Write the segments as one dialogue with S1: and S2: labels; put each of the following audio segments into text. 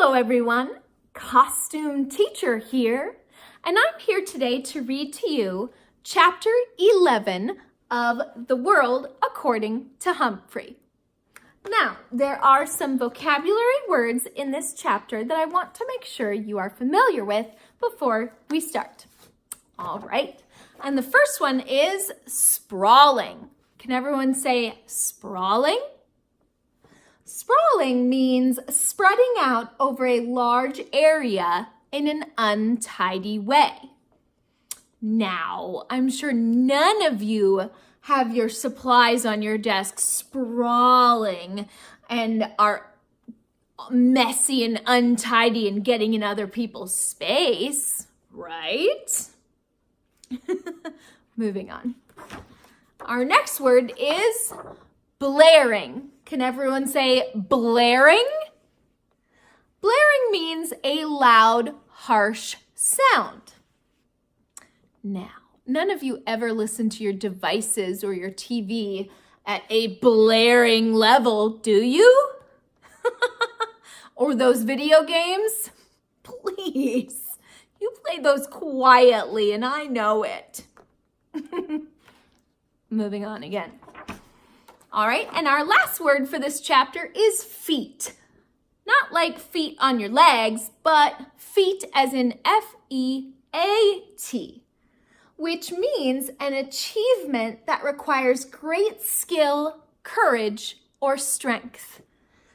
S1: Hello everyone, Costume Teacher here, and I'm here today to read to you Chapter 11 of The World According to Humphrey. Now, there are some vocabulary words in this chapter that I want to make sure you are familiar with before we start. All right, and the first one is sprawling. Can everyone say sprawling? Sprawling means spreading out over a large area in an untidy way. Now, I'm sure none of you have your supplies on your desk sprawling and are messy and untidy and getting in other people's space, right? Moving on. Our next word is blaring. Can everyone say blaring? Blaring means a loud, harsh sound. Now, none of you ever listen to your devices or your TV at a blaring level, do you? Or those video games? Please, you play those quietly and I know it. Moving on again. All right, and our last word for this chapter is feet. Not like feet on your legs, but feat as in F-E-A-T, which means an achievement that requires great skill, courage, or strength.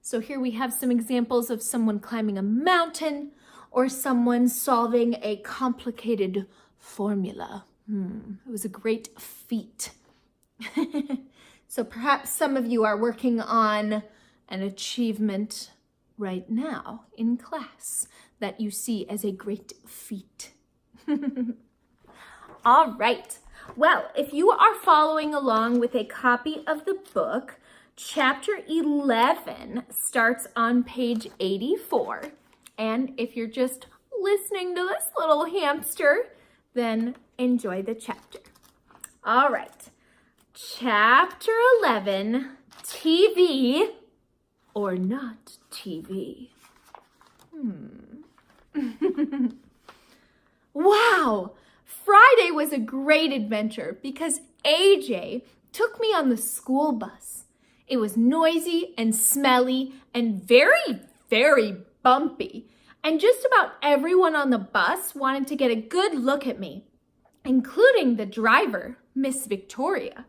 S1: So here we have some examples of someone climbing a mountain or someone solving a complicated formula. It was a great feat. So perhaps some of you are working on an achievement right now in class that you see as a great feat. All right. Well, if you are following along with a copy of the book, Chapter 11 starts on page 84. And if you're just listening to this little hamster, then enjoy the chapter. All right. Chapter 11, TV or not TV? Wow, Friday was a great adventure because AJ took me on the school bus. It was noisy and smelly and very, very bumpy. And just about everyone on the bus wanted to get a good look at me, including the driver, Miss Victoria.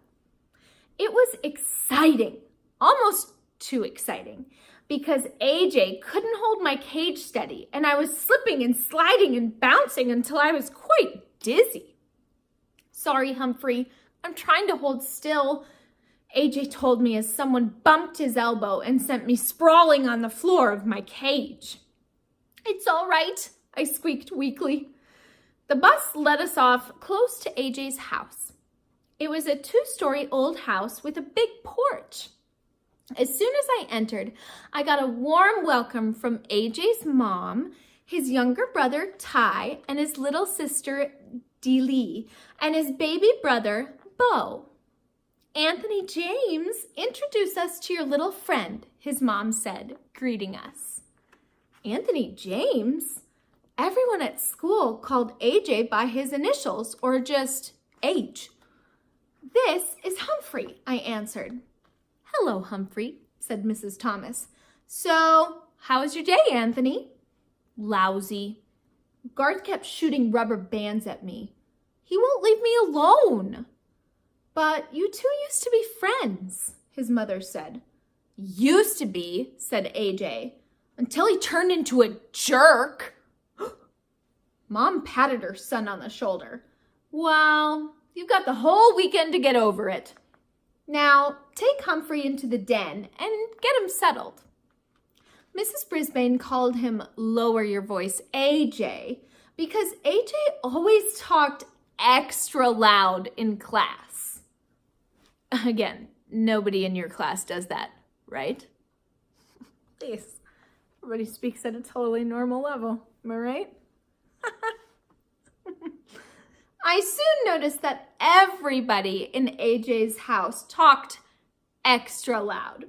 S1: It was exciting, almost too exciting, because AJ couldn't hold my cage steady and I was slipping and sliding and bouncing until I was quite dizzy. Sorry, Humphrey, I'm trying to hold still, AJ told me as someone bumped his elbow and sent me sprawling on the floor of my cage. It's all right, I squeaked weakly. The bus let us off close to AJ's house. It was a 2-story old house with a big porch. As soon as I entered, I got a warm welcome from AJ's mom, his younger brother, Ty, and his little sister, Dee Lee, and his baby brother, Bo. Anthony James, introduce us to your little friend, his mom said, greeting us. Anthony James? Everyone at school called AJ by his initials or just H. This is Humphrey, I answered. Hello, Humphrey, said Mrs. Thomas. So, how was your day, Anthony? Lousy. Garth kept shooting rubber bands at me. He won't leave me alone. But you two used to be friends, his mother said. Used to be, said AJ, until he turned into a jerk. Mom patted her son on the shoulder. Well, you've got the whole weekend to get over it. Now, take Humphrey into the den and get him settled. Mrs. Brisbane called him Lower Your Voice AJ because AJ always talked extra loud in class. Again, nobody in your class does that, right? Please, everybody speaks at a totally normal level, am I right? I soon noticed that everybody in AJ's house talked extra loud.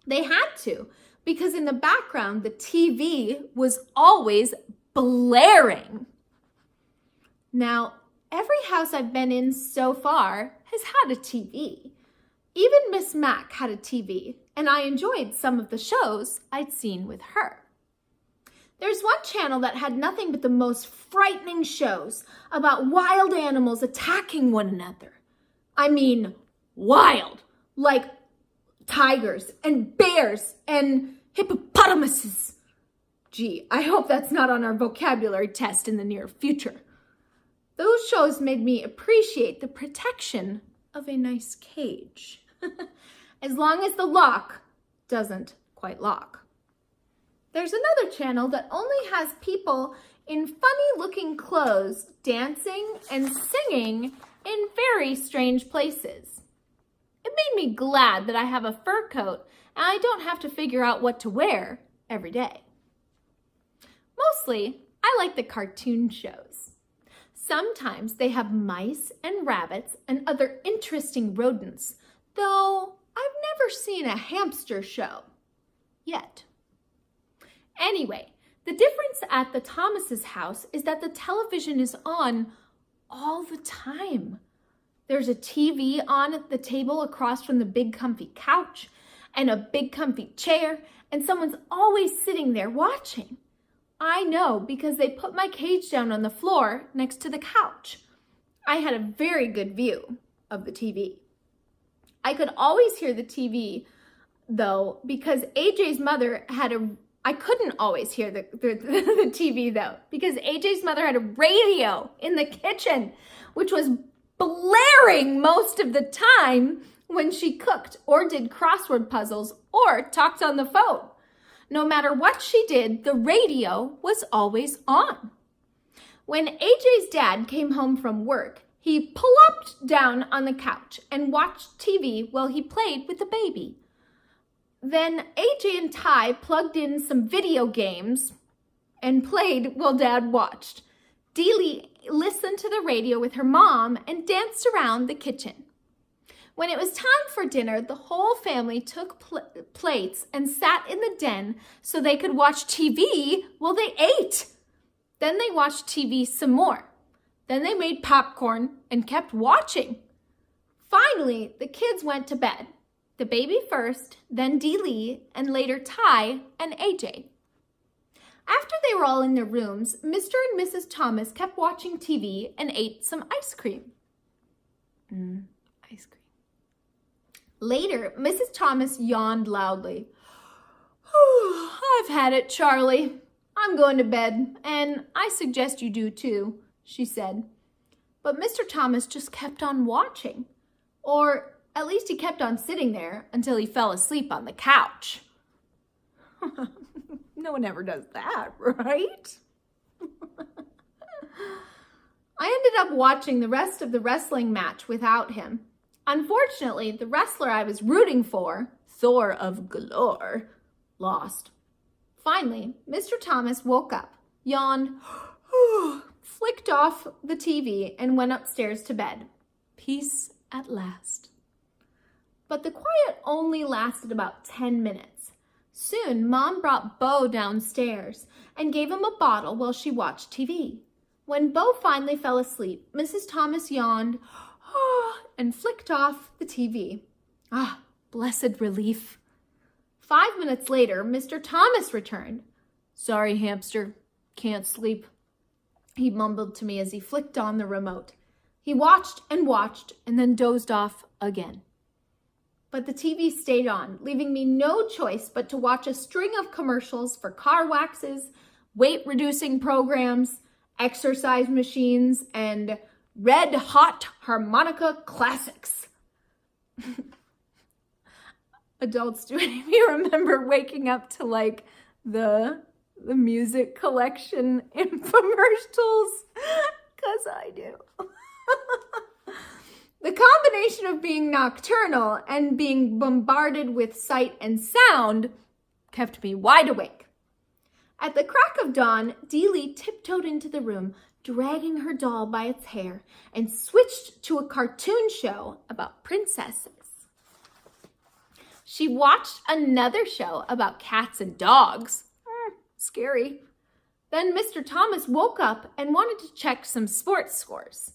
S1: They had to, because in the background, the TV was always blaring. Now, every house I've been in so far has had a TV. Even Miss Mac had a TV, and I enjoyed some of the shows I'd seen with her. There's one channel that had nothing but the most frightening shows about wild animals attacking one another. I mean, wild, like tigers and bears and hippopotamuses. Gee, I hope that's not on our vocabulary test in the near future. Those shows made me appreciate the protection of a nice cage, as long as the lock doesn't quite lock. There's another channel that only has people in funny-looking clothes dancing and singing in very strange places. It made me glad that I have a fur coat and I don't have to figure out what to wear every day. Mostly, I like the cartoon shows. Sometimes they have mice and rabbits and other interesting rodents, though I've never seen a hamster show yet. Anyway, the difference at the Thomas's house is that the television is on all the time. There's a TV on at the table across from the big comfy couch and a big comfy chair, and someone's always sitting there watching. I know because they put my cage down on the floor next to the couch. I had a very good view of the TV. I could always hear the TV though because AJ's mother had I couldn't always hear the TV though because AJ's mother had a radio in the kitchen, which was blaring most of the time when she cooked or did crossword puzzles or talked on the phone. No matter what she did, the radio was always on. When AJ's dad came home from work, he plopped down on the couch and watched TV while he played with the baby. Then AJ and Ty plugged in some video games and played while Dad watched. Deely listened to the radio with her mom and danced around the kitchen. When it was time for dinner, the whole family took plates and sat in the den so they could watch TV while they ate. Then they watched TV some more. Then they made popcorn and kept watching. Finally, the kids went to bed. The baby first, then Deely, and later Ty and AJ. After they were all in their rooms, Mr. and Mrs. Thomas kept watching TV and ate some ice cream. Ice cream. Later, Mrs. Thomas yawned loudly. I've had it, Charlie. I'm going to bed, and I suggest you do too, she said. But Mr. Thomas just kept on watching, or at least he kept on sitting there until he fell asleep on the couch. No one ever does that, right? I ended up watching the rest of the wrestling match without him. Unfortunately, the wrestler I was rooting for, Thor of Galore, lost. Finally, Mr. Thomas woke up, yawned, flicked off the TV, and went upstairs to bed. Peace at last. But the quiet only lasted about 10 minutes. Soon, Mom brought Bo downstairs and gave him a bottle while she watched TV. When Bo finally fell asleep, Mrs. Thomas yawned, and flicked off the TV. Blessed relief. 5 minutes later, Mr. Thomas returned. Sorry, hamster, can't sleep, he mumbled to me as he flicked on the remote. He watched and then dozed off again. But the TV stayed on, leaving me no choice but to watch a string of commercials for car waxes, weight-reducing programs, exercise machines, and red hot harmonica classics. Adults, do any of you remember waking up to like the music collection infomercials? Because I do. The combination of being nocturnal and being bombarded with sight and sound kept me wide awake. At the crack of dawn, Deely tiptoed into the room, dragging her doll by its hair, and switched to a cartoon show about princesses. She watched another show about cats and dogs. Scary. Then Mr. Thomas woke up and wanted to check some sports scores.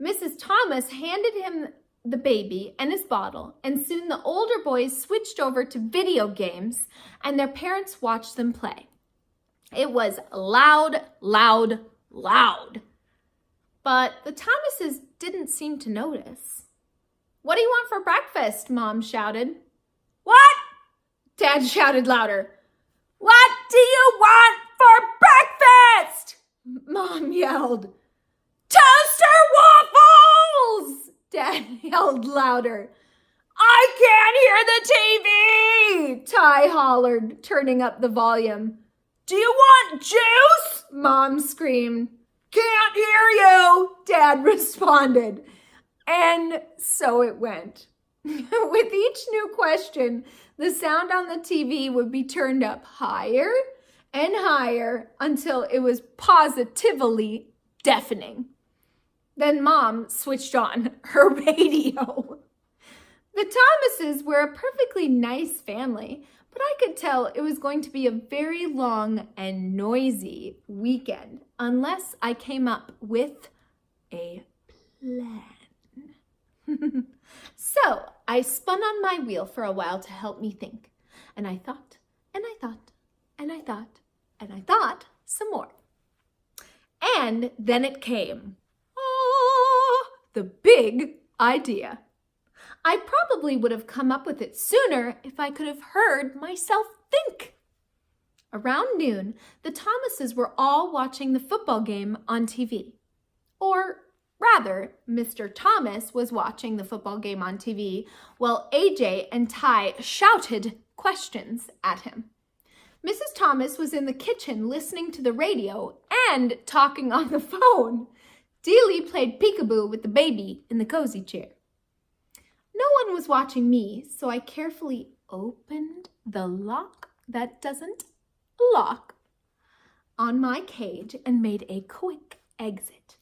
S1: Mrs. Thomas handed him the baby and his bottle, and soon the older boys switched over to video games, and their parents watched them play. It was loud, loud, loud. But the Thomases didn't seem to notice. "What do you want for breakfast?" Mom shouted. "What?" Dad shouted louder. "What do you want for breakfast?" Mom yelled. "Toaster waffles!" Dad yelled louder. "I can't hear the TV!" Ty hollered, turning up the volume. "Do you want juice?" Mom screamed. "Can't hear you," Dad responded. And so it went. With each new question, the sound on the TV would be turned up higher and higher until it was positively deafening. Then Mom switched on her radio. The Thomases were a perfectly nice family, but I could tell it was going to be a very long and noisy weekend unless I came up with a plan. So I spun on my wheel for a while to help me think. And I thought, and I thought, and I thought, and I thought some more. And then it came. The big idea. I probably would have come up with it sooner if I could have heard myself think. Around noon, the Thomases were all watching the football game on TV. Or rather, Mr. Thomas was watching the football game on TV while AJ and Ty shouted questions at him. Mrs. Thomas was in the kitchen listening to the radio and talking on the phone. Dealey played peekaboo with the baby in the cozy chair. No one was watching me, so I carefully opened the lock that doesn't lock on my cage and made a quick exit.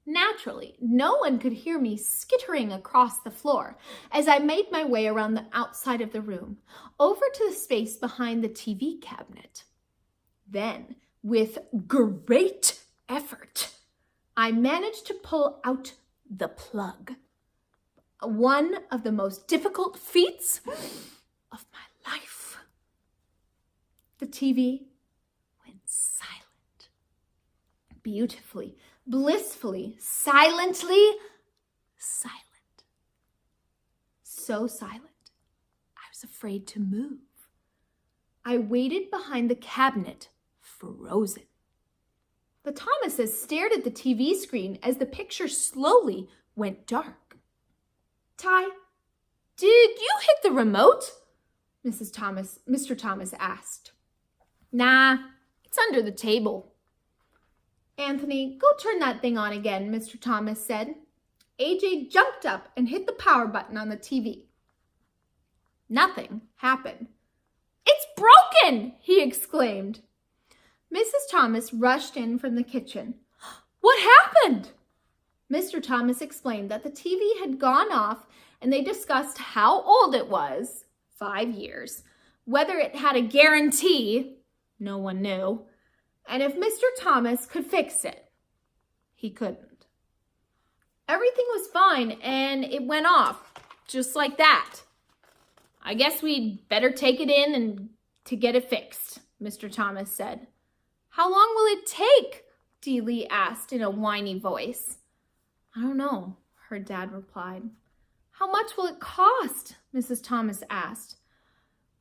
S1: Naturally, no one could hear me skittering across the floor as I made my way around the outside of the room, over to the space behind the TV cabinet. Then, with great effort, I managed to pull out the plug. One of the most difficult feats of my life. The TV went silent. Beautifully, blissfully, silently silent. So silent, I was afraid to move. I waited behind the cabinet, frozen. The Thomases stared at the TV screen as the picture slowly went dark. "Ty, did you hit the remote?" Mr. Thomas asked. "Nah, it's under the table." "Anthony, go turn that thing on again," Mr. Thomas said. AJ jumped up and hit the power button on the TV. Nothing happened. "It's broken!" he exclaimed. Mrs. Thomas rushed in from the kitchen. "What happened?" Mr. Thomas explained that the TV had gone off and they discussed how old it was, 5 years, whether it had a guarantee, no one knew, and if Mr. Thomas could fix it. He couldn't. Everything was fine and it went off, just like that. "I guess we'd better take it in and to get it fixed," Mr. Thomas said. "How long will it take?" Dealey asked in a whiny voice. "I don't know," her dad replied. "How much will it cost?" Mrs. Thomas asked.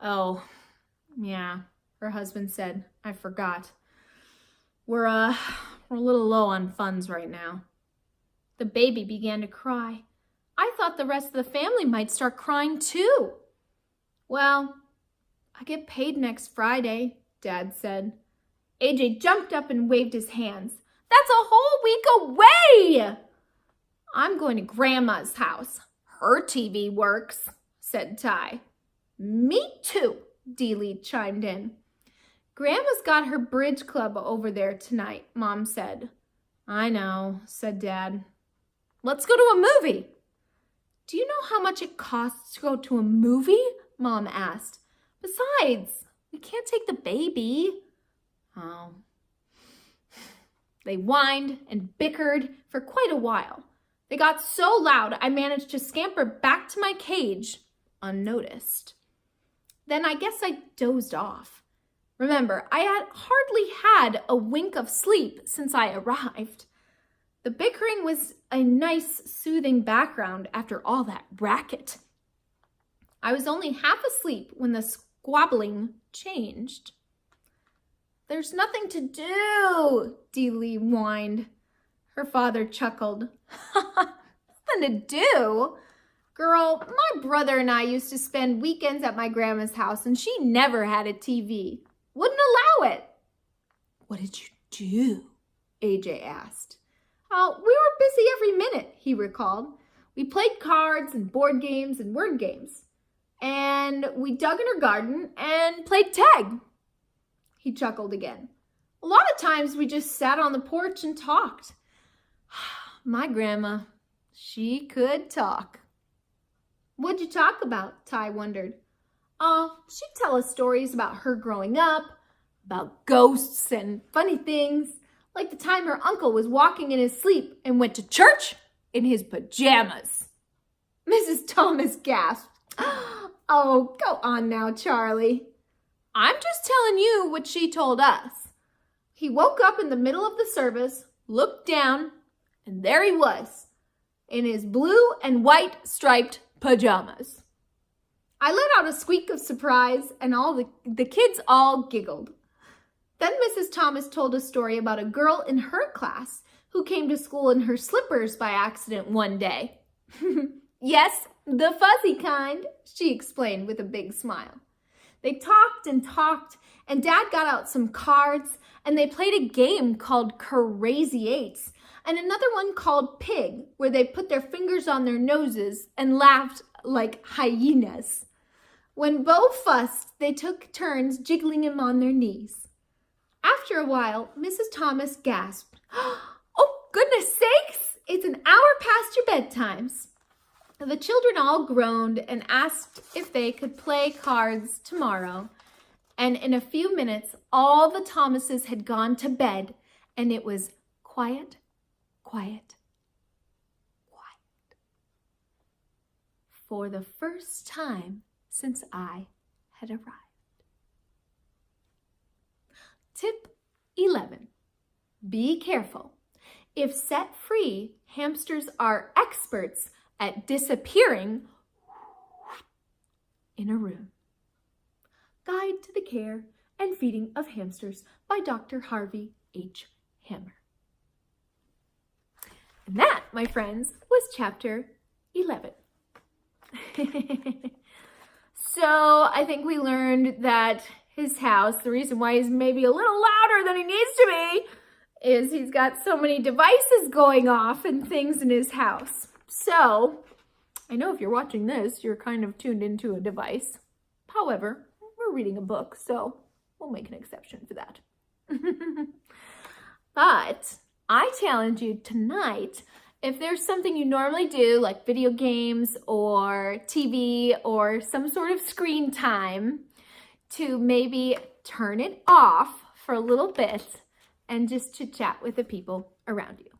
S1: "Oh, yeah," her husband said. "I forgot. We're a little low on funds right now." The baby began to cry. I thought the rest of the family might start crying too. "Well, I get paid next Friday," Dad said. AJ jumped up and waved his hands. "That's a whole week away!" "I'm going to Grandma's house. Her TV works," said Ty. "Me too," Dealey chimed in. "Grandma's got her bridge club over there tonight," Mom said. "I know," said Dad. "Let's go to a movie." "Do you know how much it costs to go to a movie?" Mom asked. Besides, we can't take the baby. Oh. They whined and bickered for quite a while. They got so loud I managed to scamper back to my cage unnoticed. Then I guess I dozed off. Remember, I had hardly had a wink of sleep since I arrived. The bickering was a nice, soothing background after all that racket. I was only half asleep when the squabbling changed. There's nothing to do, Dee Lee whined. Her father chuckled. Nothing to do? Girl, my brother and I used to spend weekends at my grandma's house and she never had a TV. Wouldn't allow it. What did you do? AJ asked. Oh, we were busy every minute, he recalled. We played cards and board games and word games. And we dug in her garden and played tag. He chuckled again. A lot of times we just sat on the porch and talked. My grandma, she could talk. What'd you talk about? Ty wondered. She'd tell us stories about her growing up, about ghosts and funny things, like the time her uncle was walking in his sleep and went to church in his pajamas. Mrs. Thomas gasped. Oh, go on now, Charlie. I'm just telling you what she told us. He woke up in the middle of the service, looked down, and there he was, in his blue and white striped pajamas. I let out a squeak of surprise, and all the kids all giggled. Then Mrs. Thomas told a story about a girl in her class who came to school in her slippers by accident one day. Yes, the fuzzy kind, she explained with a big smile. They talked, and Dad got out some cards, and they played a game called Crazy Eights, and another one called Pig, where they put their fingers on their noses and laughed like hyenas. When Bo fussed, they took turns jiggling him on their knees. After a while, Mrs. Thomas gasped, Oh, goodness sakes, it's an hour past your bedtimes. The children all groaned and asked if they could play cards tomorrow. And in a few minutes, all the Thomases had gone to bed, and it was quiet, quiet, quiet. For the first time since I had arrived. Tip 11. Be careful. If set free, hamsters are experts at disappearing in a room. Guide to the Care and Feeding of Hamsters by Dr. Harvey H. Hammer. And that, my friends, was chapter 11. So I think we learned that his house, the reason why he's maybe a little louder than he needs to be, is he's got so many devices going off and things in his house. So, I know if you're watching this, you're kind of tuned into a device. However, we're reading a book, so we'll make an exception for that. But I challenge you tonight, if there's something you normally do, like video games or TV or some sort of screen time, to maybe turn it off for a little bit and just chit chat with the people around you.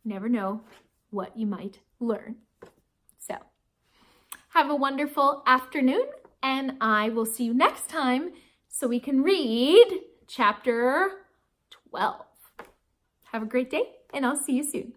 S1: Never know what you might learn. So, have a wonderful afternoon, and I will see you next time so we can read chapter 12. Have a great day, and I'll see you soon.